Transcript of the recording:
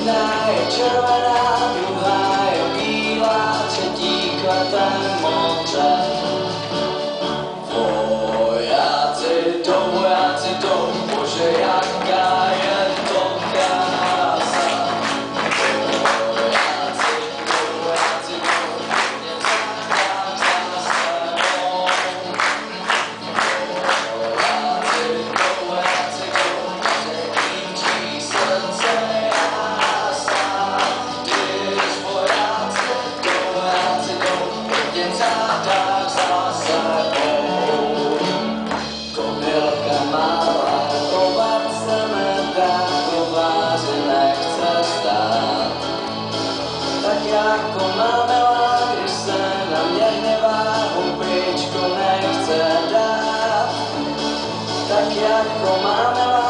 Jedna je červená, druhá je bílá, třetí kvete modře. Vojáci jdou, bože, jaká je to krása. Vojáci jdou, mě zahrádá sebou. Vojáci jdou, mě klíčí srdce jása. Když vojáci jdou, mě zahrádá sebou. Komilka malá, chovat se nedá, kováři nechce stát. Tak jako má milá, když se na mě hněvá, hubičku nechce dát. Tak jako má milá,